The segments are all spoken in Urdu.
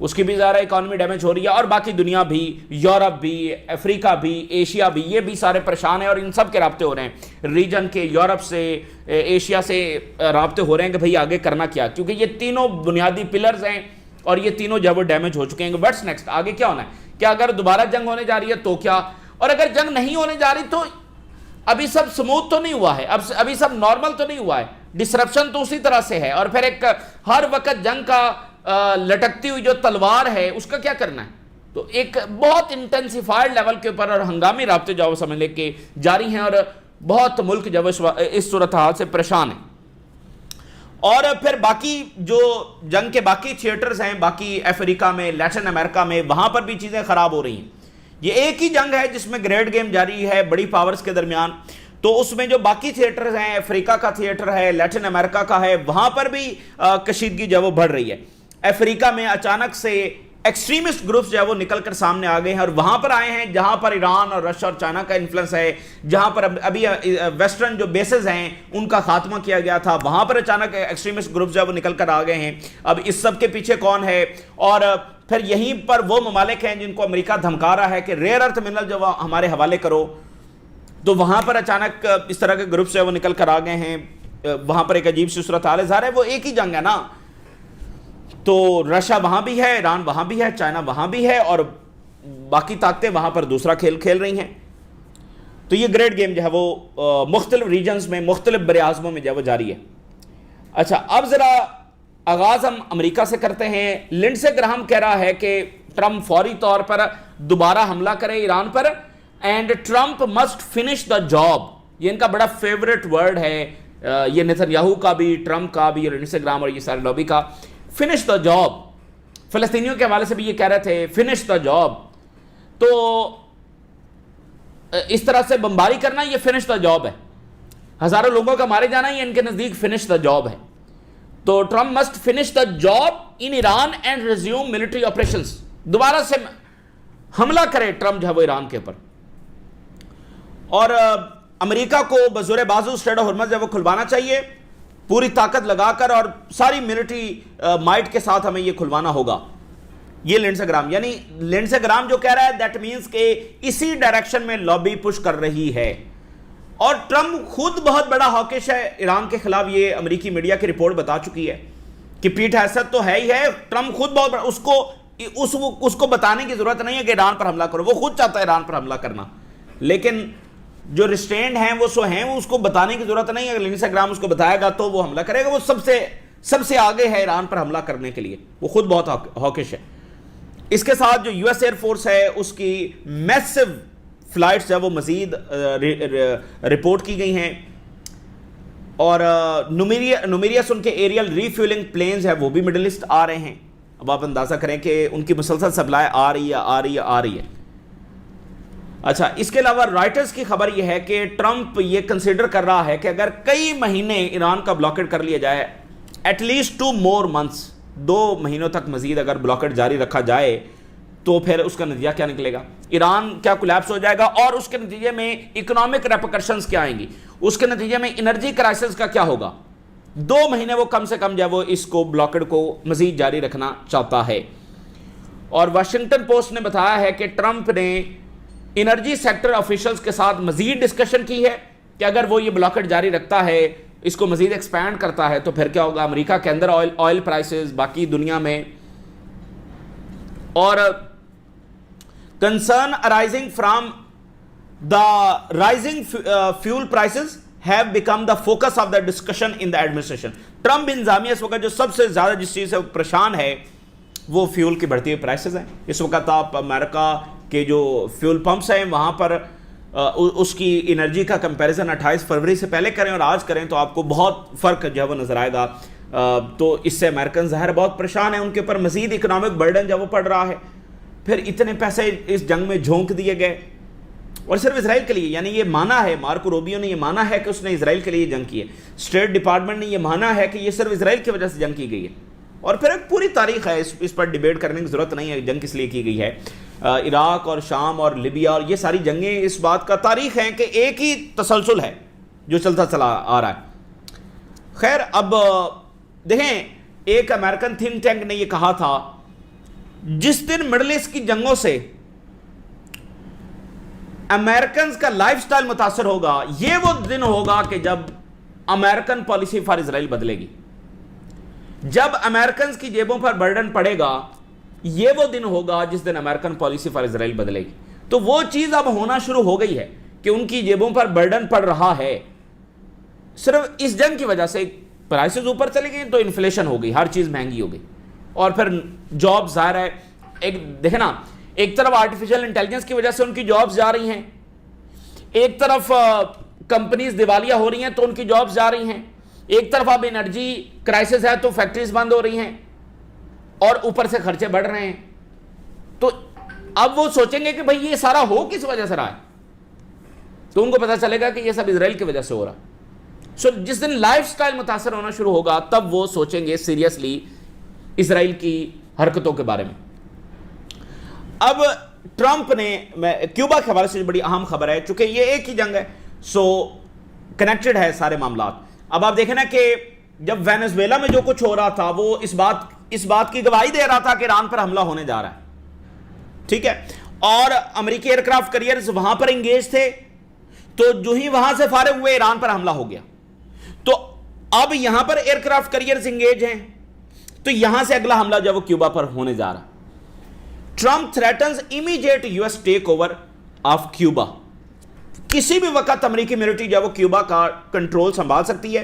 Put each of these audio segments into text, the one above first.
اس کی بھی ظاہر اکانومی ڈیمیج ہو رہی ہے، اور باقی دنیا بھی، یورپ بھی، افریقہ بھی، ایشیا بھی، یہ بھی سارے پریشان ہیں، اور ان سب کے رابطے ہو رہے ہیں، ریجن کے، یورپ سے، ایشیا سے رابطے ہو رہے ہیں کہ بھئی آگے کرنا کیا، کیونکہ یہ تینوں بنیادی پلرز ہیں اور یہ تینوں جب وہ ڈیمیج ہو چکے ہیں. وٹس نیکسٹ، آگے کیا ہونا ہے؟ کیا اگر دوبارہ جنگ ہونے جا رہی ہے تو کیا؟ اور اگر جنگ نہیں ہونے جا رہی تو ابھی سب سموتھ تو نہیں ہوا ہے، ابھی سب نارمل تو نہیں ہوا ہے، ڈسرپشن تو اسی طرح سے ہے، اور پھر ایک ہر وقت جنگ کا لٹکتی ہوئی جو تلوار ہے اس کا کیا کرنا ہے؟ تو ایک بہت انٹینسیفائڈ لیول کے اوپر اور ہنگامی رابطے جو سمجھ لے کے جاری ہیں، اور بہت ملک جو اس صورتحال سے پریشان ہیں. اور پھر باقی جو جنگ کے باقی تھیٹرز ہیں، باقی افریقہ میں، لیٹن امریکہ میں، وہاں پر بھی چیزیں خراب ہو رہی ہیں. یہ ایک ہی جنگ ہے جس میں گریڈ گیم جاری ہے بڑی پاورز کے درمیان، تو اس میں جو باقی تھیٹرز ہیں، افریقہ کا تھیٹر ہے، لیٹن امریکہ کا ہے، وہاں پر بھی کشیدگی جو وہ بڑھ رہی ہے. افریقہ میں اچانک سے ایکسٹریمسٹ گروپس جو ہے وہ نکل کر سامنے آ گئے ہیں، اور وہاں پر آئے ہیں جہاں پر ایران اور رشیا اور چائنا کا انفلوئنس ہے، جہاں پر ابھی ویسٹرن جو بیسز ہیں ان کا خاتمہ کیا گیا تھا، وہاں پر اچانک ایکسٹریمسٹ گروپس جو ہے وہ نکل کر آ گئے ہیں. اب اس سب کے پیچھے کون ہے؟ اور پھر یہیں پر وہ ممالک ہیں جن کو امریکہ دھمکا رہا ہے کہ ریئر ارتھ منرل جو ہمارے حوالے کرو، تو وہاں پر اچانک اس طرح کے گروپس جو ہے وہ نکل کر آ گئے ہیں. وہاں پر ایک عجیب سی صورتحال ہے. ظاہر ہے وہ ایک ہی جنگ ہے نا، تو رشیا وہاں بھی ہے، ایران وہاں بھی ہے، چائنا وہاں بھی ہے، اور باقی طاقتیں وہاں پر دوسرا کھیل کھیل رہی ہیں. تو یہ گریڈ گیم جو ہے وہ مختلف ریجنز میں، مختلف بر اعظموں میں جو ہے وہ جاری ہے. اچھا، اب ذرا آغاز ہم امریکہ سے کرتے ہیں. لنڈسے گراہم کہہ رہا ہے کہ ٹرمپ فوری طور پر دوبارہ حملہ کرے ایران پر، and Trump must finish the job. یہ ان کا بڑا فیوریٹ ورڈ ہے، یہ نیتن یاہو کا بھی، ٹرمپ کا بھی، اور لنڈسے گراہم اور یہ سارے لابی کا. Finish the job. فلسطینیوں کے حوالے سے بھی یہ کہہ رہے تھے فنش دا جاب. تو اس طرح سے بمباری کرنا یہ فنش دا جاب ہے، ہزاروں لوگوں کا مارے جانا یہ ان کے نزدیک فنش دا جاب ہے. تو Trump must finish the job in Iran and resume military operations. دوبارہ سے حملہ کرے ٹرمپ جو ہے وہ ایران کے اوپر، اور امریکہ کو بزور بازو اسٹریٹ آف ہرمز جو ہے وہ کھلوانا چاہیے پوری طاقت لگا کر، اور ساری ملٹری مائٹ کے ساتھ ہمیں یہ کھلوانا ہوگا. یہ لنڈسے گراہم، یعنی لنڈسے گراہم جو کہہ رہا ہے دیٹ مینس کہ اسی ڈائریکشن میں لابی پش کر رہی ہے. اور ٹرمپ خود بہت بڑا ہاکش ہے ایران کے خلاف. یہ امریکی میڈیا کی رپورٹ بتا چکی ہے کہ پیٹ ہیست تو ہے ہی ہے، ٹرمپ خود بہت بڑا، اس کو بتانے کی ضرورت نہیں ہے کہ ایران پر حملہ کرو، وہ خود چاہتا ہے ایران پر حملہ کرنا، لیکن جو ریسٹینڈ ہیں وہ سو ہیں، وہ اس کو بتانے کی ضرورت نہیں ہے. اگر لنڈسے گراہم اس کو بتائے گا تو وہ حملہ کرے گا. وہ سب سے آگے ہے ایران پر حملہ کرنے کے لیے، وہ خود بہت ہاکش ہے. اس کے ساتھ جو یو ایس ایئر فورس ہے اس کی میسو فلائٹس جو وہ مزید رپورٹ کی گئی ہیں، اور نومیریس ان کے ایریل ری فیولنگ پلینز ہے وہ بھی مڈل ایسٹ آ رہے ہیں. اب آپ اندازہ کریں کہ ان کی مسلسل سپلائی آ رہی ہے. اچھا، اس کے علاوہ رائٹرز کی خبر یہ ہے کہ ٹرمپ یہ کنسیڈر کر رہا ہے کہ اگر کئی مہینے ایران کا بلاکڈ کر لیا جائے، ایٹ لیسٹ 2 more months، 2 مہینوں تک مزید اگر بلاکڈ جاری رکھا جائے، تو پھر اس کا نتیجہ کیا نکلے گا؟ ایران کیا کولیپس ہو جائے گا، اور اس کے نتیجے میں اکنامک ریپرکشنز کیا آئیں گی، اس کے نتیجے میں انرجی کرائسس کا کیا ہوگا. 2 مہینے وہ کم سے کم جو ہے وہ اس کو بلاکڈ کو مزید جاری رکھنا چاہتا ہے. اور واشنگٹن پوسٹ نے بتایا ہے کہ ٹرمپ نے انرجی سیکٹر آفیشلز کے ساتھ مزید ڈسکشن کی ہے کہ اگر وہ یہ بلاکڈ جاری رکھتا ہے، اس کو مزید ایکسپینڈ کرتا ہے، تو پھر کیا ہوگا امریکہ کے اندر آئل پرائسز، باقی دنیا میں. اور concern arising from the rising fuel prices have become the focus of the discussion in the administration. Trump انتظامیہ اس وقت جو سب سے زیادہ جس چیز سے پریشان ہے وہ فیول کی بڑھتی ہوئی پرائسز ہیں. اس وقت آپ امریکہ کے جو فیول پمپس ہیں وہاں پر اس کی انرجی کا کمپیریزن 28 فروری سے پہلے کریں اور آج کریں تو آپ کو بہت فرق جو ہے وہ نظر آئے گا. تو اس سے امریکن ظاہر بہت پریشان ہیں، ان کے اوپر مزید اکنامک برڈن جو وہ پڑ رہا ہے. پھر اتنے پیسے اس جنگ میں جھونک دیے گئے، اور صرف اسرائیل کے لیے، یعنی یہ مانا ہے، مارکو روبیو نے یہ مانا ہے کہ اس نے اسرائیل کے لیے جنگ کی ہے، اسٹیٹ ڈپارٹمنٹ نے یہ مانا ہے کہ یہ صرف اسرائیل کی وجہ سے جنگ کی گئی ہے. اور پھر ایک پوری تاریخ ہے، اس پر ڈیبیٹ کرنے کی ضرورت نہیں ہے جنگ کس لیے کی گئی ہے. عراق اور شام اور لیبیا اور یہ ساری جنگیں اس بات کا تاریخ ہے کہ ایک ہی تسلسل ہے جو چلتا چلا آ رہا ہے. خیر، اب دیکھیں، ایک امریکن تھنک ٹینک نے یہ کہا تھا جس دن مڈل ایسٹ کی جنگوں سے امریکنز کا لائف سٹائل متاثر ہوگا، یہ وہ دن ہوگا کہ جب امریکن پالیسی فار اسرائیل بدلے گی. جب امریکنز کی جیبوں پر برڈن پڑے گا، یہ وہ دن ہوگا جس دن امریکن پالیسی فار اسرائیل بدلے گی. تو وہ چیز اب ہونا شروع ہو گئی ہے کہ ان کی جیبوں پر برڈن پڑ رہا ہے. صرف اس جنگ کی وجہ سے پرائسز اوپر چلے گئی تو انفلیشن ہو گئی، ہر چیز مہنگی ہو گئی. اور پھر جاب ظاہر ہے، ایک دیکھیں نا، ایک طرف آرٹیفیشل انٹیلیجنس کی وجہ سے ان کی جابز جا رہی ہیں، ایک طرف کمپنیز دیوالیہ ہو رہی ہیں تو ان کی جابز جا رہی ہیں، ایک طرف اب انرجی کرائسس ہے تو فیکٹریز بند ہو رہی ہیں، اور اوپر سے خرچے بڑھ رہے ہیں. تو اب وہ سوچیں گے کہ بھئی یہ سارا ہو کس وجہ سے رہا ہے، تو ان کو پتہ چلے گا کہ یہ سب اسرائیل کی وجہ سے ہو رہا. سو جس دن لائف سٹائل متاثر ہونا شروع ہوگا تب وہ سوچیں گے سیریسلی اسرائیل کی حرکتوں کے بارے میں. اب ٹرمپ نے، کیوبا کے حوالے سے بڑی اہم خبر ہے، چونکہ یہ ایک ہی جنگ ہے سو کنیکٹڈ ہے سارے معاملات. اب آپ دیکھیں نا کہ جب وینزویلا میں جو کچھ ہو رہا تھا وہ اس بات کی گواہی دے رہا تھا کہ ایران پر حملہ ہونے جا رہا ہے، ٹھیک ہے، اور امریکی ایئر کرافٹ کیریئرز وہاں پر انگیج تھے، تو جو ہی وہاں سے فارغ ہوئے ایران پر حملہ ہو گیا. تو اب یہاں پر ایئر کرافٹ کیریئرز انگیج ہیں، تو یہاں سے اگلا حملہ جو وہ کیوبا پر ہونے جا رہا. Trump threatens immediate U S takeover of Cuba. کسی بھی وقت امریکی ملٹری جو وہ کیوبا کا کنٹرول سنبھال سکتی ہے.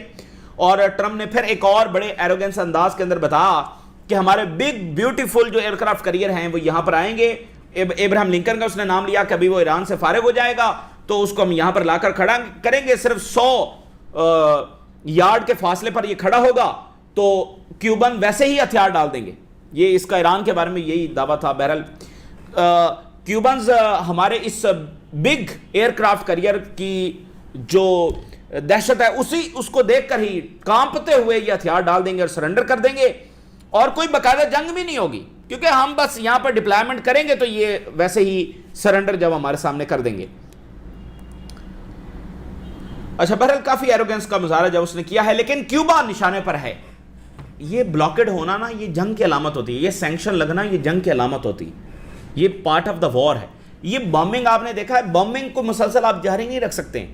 اور ٹرمپ نے پھر ایک اور بڑے ایروگنس انداز کے اندر بتایا کہ ہمارے بگ بیوٹیفل جو ایئر کرافٹ کیریئر ہیں وہ یہاں پر آئیں گے. ابراہم لنکن کا اس نے نام لیا کہ ابھی وہ ایران سے فارغ ہو جائے گا تو اس کو ہم یہاں پر لا کر کھڑا کریں گے. صرف 100 یارڈ کے فاصلے پر یہ کھڑا ہوگا تو کیوبن ویسے ہی ہتھیار ڈال دیں گے. یہ اس کا ایران کے بارے میں یہی دعویٰ تھا. بہرحال کیوبنز ہمارے اس بگ ایئر کرافٹ کیریئر کی جو دہشت ہے اس کو دیکھ کر ہی کانپتے ہوئے یہ ہتھیار ڈال دیں گے اور سرنڈر کر دیں گے، اور کوئی باقاعدہ جنگ بھی نہیں ہوگی کیونکہ ہم بس یہاں پر ڈپلائمنٹ کریں گے تو یہ ویسے ہی سرنڈر جب ہمارے سامنے کر دیں گے. اچھا، بہرحال کافی ایروگنس کا مظاہرہ جب اس نے کیا ہے، لیکن کیوبا نشانے پر ہے. یہ بلاکڈ ہونا نا یہ جنگ کی علامت ہوتی ہے، یہ سینکشن لگنا یہ جنگ کی علامت ہوتی ہے، یہ پارٹ آف دا وار ہے. یہ بمبنگ آپ نے دیکھا ہے، بمبنگ کو مسلسل آپ جاری نہیں رکھ سکتے.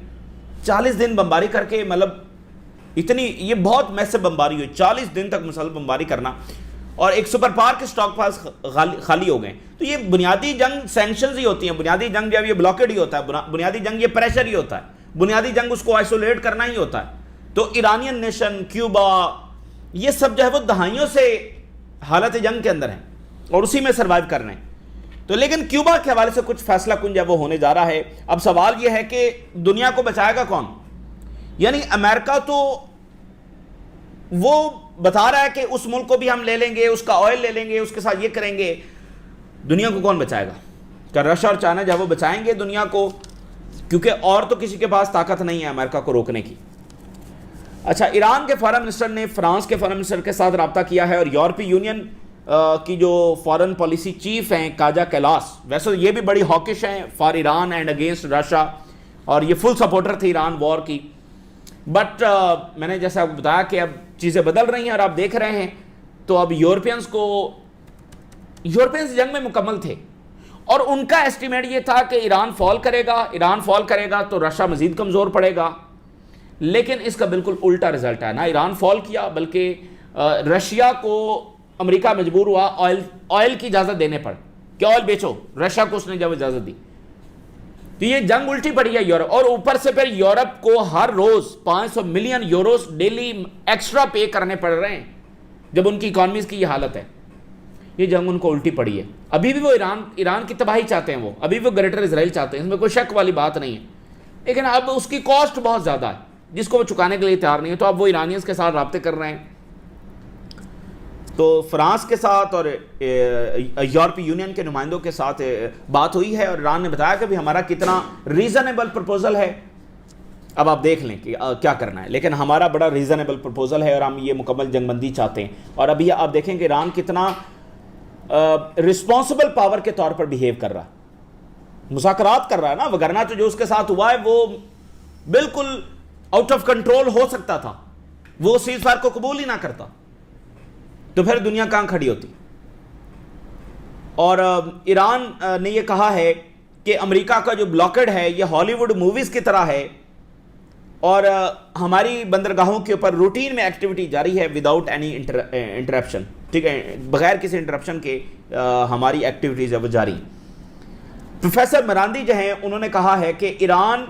40 دن بمباری کر کے، مطلب اتنی یہ بہت میسو بمباری ہوئی، 40 دن تک مسلسل بمباری کرنا، اور ایک سپر پاور کے سٹاک پاس خالی ہو گئے. تو یہ بنیادی جنگ سینکشنز ہی ہوتی ہیں. بنیادی جنگ جب یہ بلاکڈ ہی ہوتا ہے، بنیادی جنگ یہ پریشر ہی ہوتا ہے، بنیادی جنگ اس کو آئسولیٹ کرنا ہی ہوتا ہے. تو ایرانین نیشن، کیوبا، یہ سب جو ہے وہ دہائیوں سے حالت جنگ کے اندر ہیں اور اسی میں سروائیو کر رہے ہیں. تو لیکن کیوبا کے حوالے سے کچھ فیصلہ کن جو وہ ہونے جا رہا ہے. اب سوال یہ ہے کہ دنیا کو بچائے گا کون؟ یعنی امریکہ تو وہ بتا رہا ہے کہ اس ملک کو بھی ہم لے لیں گے، اس کا آئل لے لیں گے، اس کے ساتھ یہ کریں گے. دنیا کو کون بچائے گا؟ کہ رشیا اور چائنا جو ہے وہ بچائیں گے دنیا کو، کیونکہ اور تو کسی کے پاس طاقت نہیں ہے امریکہ کو روکنے کی. اچھا، ایران کے فارن منسٹر نے فرانس کے فارن منسٹر کے ساتھ رابطہ کیا ہے، اور یورپی یونین کی جو فارن پالیسی چیف ہیں کاجا کیلاس، ویسے یہ بھی بڑی ہاکش ہیں for Iran and against Russia, اور یہ فل سپورٹر تھی ایران وار کی. بٹ میں نے جیسا بتایا کہ اب چیزیں بدل رہی ہیں اور آپ دیکھ رہے ہیں. تو اب یورپینز جنگ میں مکمل تھے، اور ان کا ایسٹیمیٹ یہ تھا کہ ایران فال کرے گا تو رشیا مزید کمزور پڑے گا. لیکن اس کا بالکل الٹا رزلٹ ہے. نہ ایران فال کیا بلکہ رشیا کو امریکہ مجبور ہوا آئل کی اجازت دینے پر کہ آئل بیچو. رشیا کو اس نے جب اجازت دی تو یہ جنگ الٹی پڑی ہے یورپ. اور اوپر سے پھر یورپ کو ہر روز 500 million euros daily extra pay کرنے پڑ رہے ہیں جب ان کی اکانومیز کی یہ حالت ہے. یہ جنگ ان کو الٹی پڑی ہے. ابھی بھی وہ ایران کی تباہی چاہتے ہیں، وہ ابھی بھی گریٹر اسرائیل چاہتے ہیں، اس میں کوئی شک والی بات نہیں ہے. لیکن اب اس کی کاسٹ بہت زیادہ ہے جس کو وہ چکانے کے لیے تیار نہیں ہے. تو اب وہ ایرانیز کے ساتھ رابطے کر رہے ہیں. تو فرانس کے ساتھ اور یورپی یونین کے نمائندوں کے ساتھ بات ہوئی ہے، اور ایران نے بتایا کہ ہمارا کتنا ریزنیبل پرپوزل ہے. اب آپ دیکھ لیں کہ کیا کرنا ہے، لیکن ہمارا بڑا ریزنیبل پرپوزل ہے اور ہم یہ مکمل جنگ بندی چاہتے ہیں. اور ابھی آپ دیکھیں کہ ایران کتنا رسپانسبل پاور کے طور پر بیہیو کر رہا ہے، مذاکرات کر رہا ہے نا. وگرنہ تو جو اس کے ساتھ ہوا ہے وہ بالکل آؤٹ آف کنٹرول ہو سکتا تھا، وہ سیز فائر کو قبول ہی نہ کرتا، تو پھر دنیا کہاں کھڑی ہوتی. اور ایران نے یہ کہا ہے کہ امریکہ کا جو بلاکڈ ہے یہ ہالی ووڈ موویز کی طرح ہے اور ہماری بندرگاہوں کے اوپر روٹین میں ایکٹیویٹی جاری ہے وداؤٹ اینی انٹرپشن. ٹھیک ہے, بغیر کسی انٹرپشن کے ہماری ایکٹیویٹیز ہے وہ جاری. پروفیسر مراندی جو ہیں انہوں نے کہا ہے کہ ایران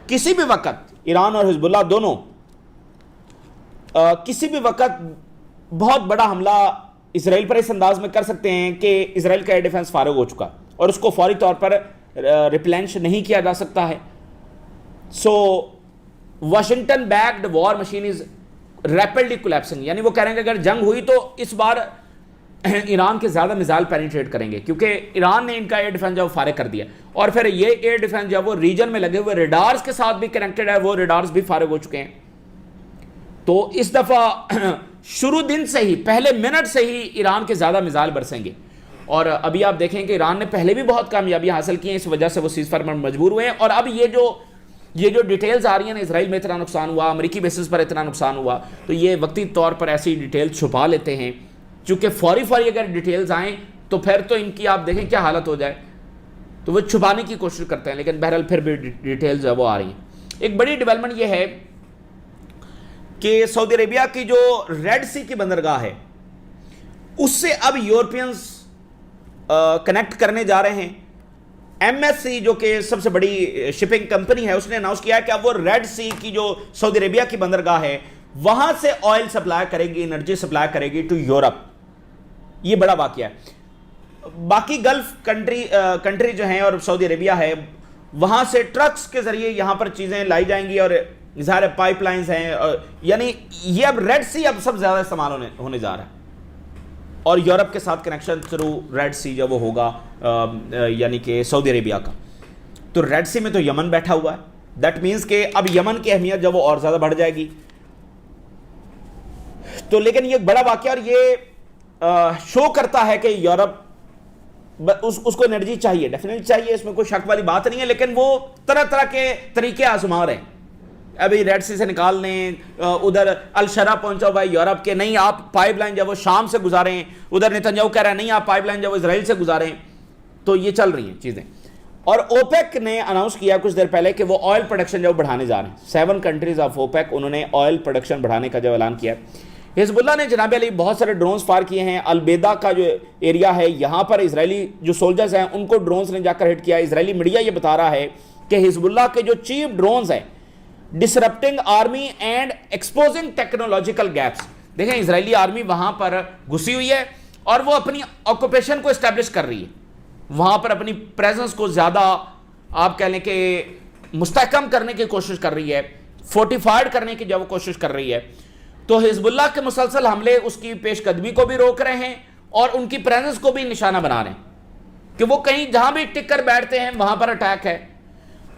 کسی بھی وقت, ایران اور حزب اللہ دونوں کسی بھی وقت بہت بڑا حملہ اسرائیل پر اس انداز میں کر سکتے ہیں کہ اسرائیل کا ایئر ڈیفنس فارغ ہو چکا اور اس کو فوری طور پر ریپلینش نہیں کیا جا سکتا ہے. So Washington backed war machine is rapidly collapsing, یعنی وہ کہہ رہے ہیں کہ اگر جنگ ہوئی تو اس بار ایران کے زیادہ میزائل پینیٹریٹ کریں گے, کیونکہ ایران نے ان کا ایئر ڈیفنس جو فارغ کر دیا اور پھر یہ ایئر ڈیفنس جو وہ ریجن میں لگے ہوئے ریڈارز کے ساتھ بھی کنیکٹڈ ہے, وہ ریڈارز بھی فارغ ہو چکے ہیں. تو اس دفعہ شروع دن سے ہی, پہلے منٹ سے ہی ایران کے زیادہ میزائل برسیں گے. اور ابھی آپ دیکھیں کہ ایران نے پہلے بھی بہت کامیابیاں حاصل کی ہیں, اس وجہ سے وہ سیز فائر پر مجبور ہوئے ہیں. اور اب یہ جو ڈیٹیلز آ رہی ہیں, اسرائیل میں اتنا نقصان ہوا, امریکی بیسز پر اتنا نقصان ہوا, تو یہ وقتی طور پر ایسی ڈیٹیل چھپا لیتے ہیں, چونکہ فوری اگر ڈیٹیلز آئیں تو پھر تو ان کی آپ دیکھیں کیا حالت ہو جائے, تو وہ چھپانے کی کوشش کرتے ہیں. لیکن بہرحال پھر بھی ڈیٹیلز وہ آ رہی ہیں. ایک بڑی ڈیولپمنٹ یہ ہے کہ سعودی عربیہ کی جو ریڈ سی کی بندرگاہ ہے اس سے اب یورپینز کنیکٹ کرنے جا رہے ہیں. ایم ایس سی جو کہ سب سے بڑی شپنگ کمپنی ہے, اس نے اناؤنس کیا ہے کہ اب وہ ریڈ سی کی جو سعودی عربیہ کی بندرگاہ ہے وہاں سے آئل سپلائی کرے گی, انرجی سپلائی کرے گی ٹو یورپ. یہ بڑا واقعہ ہے. باقی گلف کنٹری جو ہیں اور سعودی عربیہ ہے, وہاں سے ٹرکس کے ذریعے یہاں پر چیزیں لائی جائیں گی اور ظاہر پائپ لائنز ہیں, یعنی یہ اب ریڈ سی اب سب زیادہ استعمال ہونے جا رہا ہے. اور یورپ کے ساتھ کنیکشن تھرو ریڈ سی جب وہ ہوگا یعنی کہ سعودی عربیہ کا, تو ریڈ سی میں تو یمن بیٹھا ہوا ہے. دیٹ مینس کہ اب یمن کی اہمیت جب وہ اور زیادہ بڑھ جائے گی. تو لیکن یہ بڑا واقعہ, اور یہ شو کرتا ہے کہ یورپ اس کو انرجی چاہیے, ڈیفینیٹلی چاہیے, اس میں کوئی شک والی بات نہیں ہے, لیکن وہ طرح طرح کے طریقے آزما رہے ہیں. ابھی ریڈ سی سے نکال لیں, ادھر الشرا پہنچا ہوا ہے یورپ کے, نہیں آپ پائپ لائن جب وہ شام سے گزاریں, ادھر نتنیاہو کہہ رہا ہے نہیں آپ پائپ لائن جب وہ اسرائیل سے گزاریں. تو یہ چل رہی ہیں چیزیں. اور اوپیک نے اناؤنس کیا کچھ دیر پہلے کہ وہ آئل پروڈکشن جو بڑھانے جا رہے ہیں. 7 کنٹریز آف اوپیک, انہوں نے آئل پروڈکشن بڑھانے کا جو اعلان کیا ہے. حزب اللہ نے جناب علی بہت سارے ڈرونز فائر کیے ہیں. البیدا کا جو ایریا ہے یہاں پر اسرائیلی جو سولجرز ہیں ان کو ڈرونز نے جا کر ہٹ کیا. اسرائیلی میڈیا یہ بتا رہا ہے کہ حزب اللہ کے جو چیف ڈرونز ہیں disrupting army and exposing technological gaps. دیکھیں اسرائیلی آرمی وہاں پر گھسی ہوئی ہے اور وہ اپنی آکوپیشن کو اسٹیبلش کر رہی ہے, وہاں پر اپنی پریزنس کو زیادہ آپ کہہ لیں کہ مستحکم کرنے کی کوشش کر رہی ہے, فورٹیفائڈ کرنے کی جو کوشش کر رہی ہے. تو حزب اللہ کے مسلسل حملے اس کی پیش قدمی کو بھی روک رہے ہیں اور ان کی پریزنس کو بھی نشانہ بنا رہے ہیں کہ وہ کہیں جہاں بھی ٹک کر بیٹھتے ہیں وہاں پر اٹیک ہے.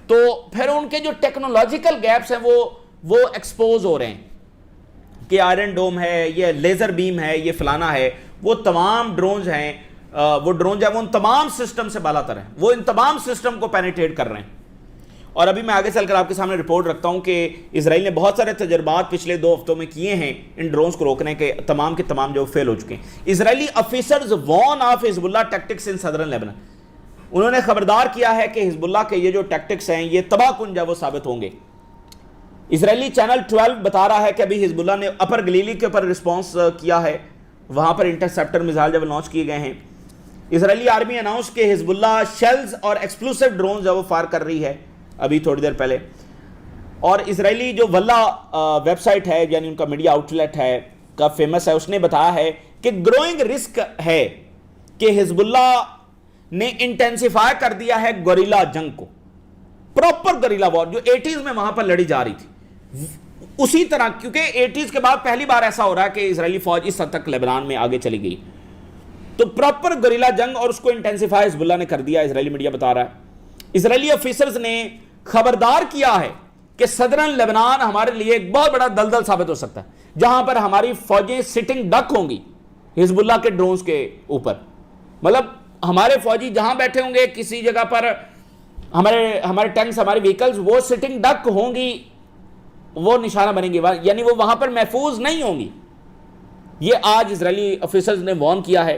تو پھر ان کے جو ٹیکنالوجیکل گیپس ہیں وہ ایکسپوز ہو رہے ہیں کہ آئرن ڈوم ہے, یہ لیزر بیم ہے, یہ فلانا ہے. وہ تمام ڈرونز ہیں, وہ ڈرون جو ہے وہ ان تمام سسٹم سے بالا تر ہیں, وہ ان تمام سسٹم کو پینیٹریٹ کر رہے ہیں. اور ابھی میں آگے چل کر آپ کے سامنے رپورٹ رکھتا ہوں کہ اسرائیل نے بہت سارے تجربات پچھلے 2 ہفتوں میں کیے ہیں ان ڈرونز کو روکنے کے تمام جو فیل ہو چکے ہیں. اسرائیلی آفیسرز وارن آف حزب اللہ ٹیکٹکس ان سدرن لیبنان. انہوں نے خبردار کیا ہے کہ حزب اللہ کے یہ جو ٹیکٹکس ہیں یہ تباہ کن جو وہ ثابت ہوں گے. اسرائیلی چینل 12 بتا رہا ہے کہ ابھی حزب اللہ نے اپر گلیلی کے اوپر رسپانس کیا ہے, وہاں پر انٹرسیپٹر میزائل جب لانچ کیے گئے ہیں. اسرائیلی آرمی اناؤنس کہ حزب اللہ شیلز اور ایکسپلوسیو ڈرونز جو وہ فائر کر رہی ہے ابھی تھوڑی دیر پہلے. اور اسرائیلی جو ولا ویب سائٹ ہے یعنی ان کا میڈیا آؤٹ لیٹ ہے کا فیمس ہے, اس نے بتایا ہے کہ گروئنگ رسک ہے کہ حزب اللہ نے انٹینسیفائی کر دیا ہے گوریلا جنگ کو, پراپر گوریلا وار جو 80s میں وہاں پر لڑی جا رہی تھی اسی طرح, کیونکہ 80s کے بعد پہلی بار ایسا ہو رہا ہے کہ اسرائیلی فوج اس حد تک لیبنان میں آگے چلی گئی. تو پراپر گوریلا جنگ اور اس کو انٹینسیفائی حزب اللہ نے کر دیا, اسرائیلی میڈیا بتا رہا ہے. اسرائیلی آفیسرز نے خبردار کیا ہے کہ صدرن لیبنان ہمارے لیے ایک بہت بڑا دلدل ثابت ہو سکتا ہے جہاں پر ہماری فوجیں سٹنگ ڈک ہوں گی حزب اللہ کے ڈرونز کے اوپر. مطلب ہمارے فوجی جہاں بیٹھے ہوں گے کسی جگہ پر, ہمارے ٹینکس, ہماری وہیکلز وہ سٹنگ ڈک ہوں گی, وہ نشانہ بنیں گی, یعنی وہ وہاں پر محفوظ نہیں ہوں گی. یہ آج اسرائیلی آفیسرز نے وارن کیا ہے.